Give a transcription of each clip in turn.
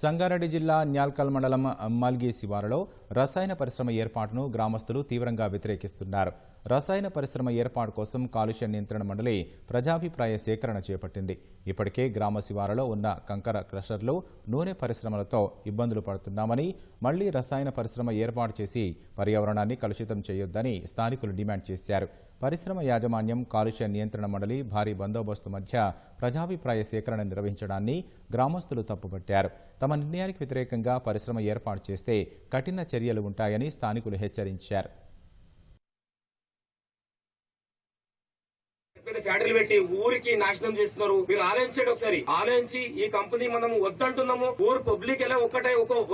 సంగారెడ్డి జిల్లా న్యాల్కల్ మండలం మల్గి శివారులో రసాయన పరిశ్రమ ఏర్పాటును గ్రామస్తులు తీవ్రంగా వ్యతిరేకిస్తున్నారు. రసాయన పరిశ్రమ ఏర్పాటు కోసం కాలుష్య నియంత్రణ మండలి ప్రజాభిప్రాయ సేకరణ చేపట్టింది. ఇప్పటికే గ్రామ శివారులో ఉన్న కంకర క్రషర్లు, నూనె పరిశ్రమలతో ఇబ్బందులు పడుతున్నామని, మళ్లీ రసాయన పరిశ్రమ ఏర్పాటు చేసి పర్యావరణాన్ని కలుషితం చేయొద్దని స్థానికులు డిమాండ్ చేశారు. పరిశ్రమ యాజమాన్యం, కాలుష్య నియంత్రణ మండలి భారీ బందోబస్తు మధ్య ప్రజాభిప్రాయ సేకరణ నిర్వహించడాన్ని గ్రామస్తులు తప్పుపట్టారు. తమ నిర్ణయానికి వ్యతిరేకంగా పరిశ్రమ ఏర్పాటు చేస్తే కఠిన చర్యలు ఉంటాయని స్థానికులు హెచ్చరించారు. ఫ్యాక్టరీలు పెట్టి ఊరికి నాశనం చేస్తున్నారు. మీరు ఆలోచించండి, ఒకసారి ఆలోచించి ఈ కంపెనీ మనం వద్దంటున్నాము, ఊరు పబ్లిక్ ఎలా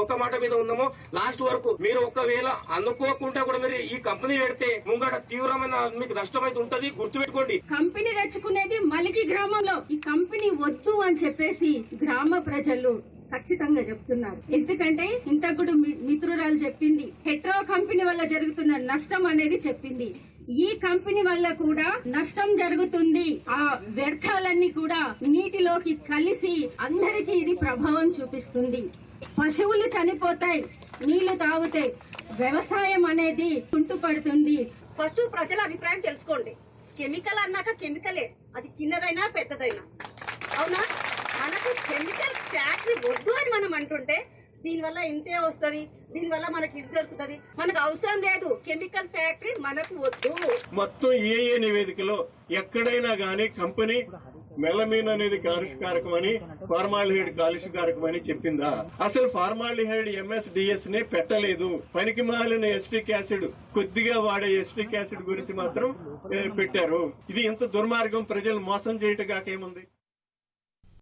ఒక మాట మీద ఉన్నామో లాస్ట్ వరకు మీరు ఒకవేళ అనుకోకుండా కూడా మీరు ఈ కంపెనీ పెడితే ముంగడ తీవ్రమైన మీకు నష్టమైతే ఉంటది. గుర్తుపెట్టుకోండి. కంపెనీ తెచ్చుకునేది మలికి గ్రామంలో. ఈ కంపెనీ వద్దు అని చెప్పేసి గ్రామ ప్రజలు ఖచ్చితంగా చెప్తున్నారు. ఎందుకంటే ఇంతకుడు మిత్రురాలు చెప్పింది, హెట్రో కంపెనీ వల్ల జరుగుతున్న నష్టం అనేది చెప్పింది. ఈ కంపెనీ వల్ల కూడా నష్టం జరుగుతుంది. ఆ వ్యర్థాలన్నీ కూడా నీటిలోకి కలిసి అందరికీ ఇది ప్రభావం చూపిస్తుంది. పశువులు చనిపోతాయి, నీళ్లు తాగుతాయి, వ్యవసాయం అనేది కుంటుపడుతుంది. ఫస్ట్ ప్రజల అభిప్రాయం తెలుసుకోండి. కెమికల్ అన్నాక కెమికలే, అది చిన్నదైనా పెద్దదైనా. అవునా? మనకు కెమికల్ ఫ్యాక్టరీ వద్దు అని మనం అంటుంటే దీనివల్ల ఇంతే వస్తుంది, దీనివల్ల మనకి ఇది దొరుకుతుంది. మనకు అవసరం లేదు కెమికల్ ఫ్యాక్టరీ, మనకు వద్దు. మొత్తం ఏ నివేదికలో ఎక్కడైనా గానీ కంపెనీ మెలమీన్ అనేది కాలుష్యకారకం అని, ఫార్మాల్డిహైడ్ కాలుష్యకారకం అని చెప్పిందా? అసలు ఫార్మాల్డిహైడ్ MSDS నే పెట్టలేదు. పనికి మాలిన ఎస్టిక్ యాసిడ్, కొద్దిగా వాడే ఎస్టిక్ యాసిడ్ గురించి మాత్రం పెట్టారు. ఇది ఇంత దుర్మార్గం, ప్రజలు మోసం చేయటం కాకేముంది?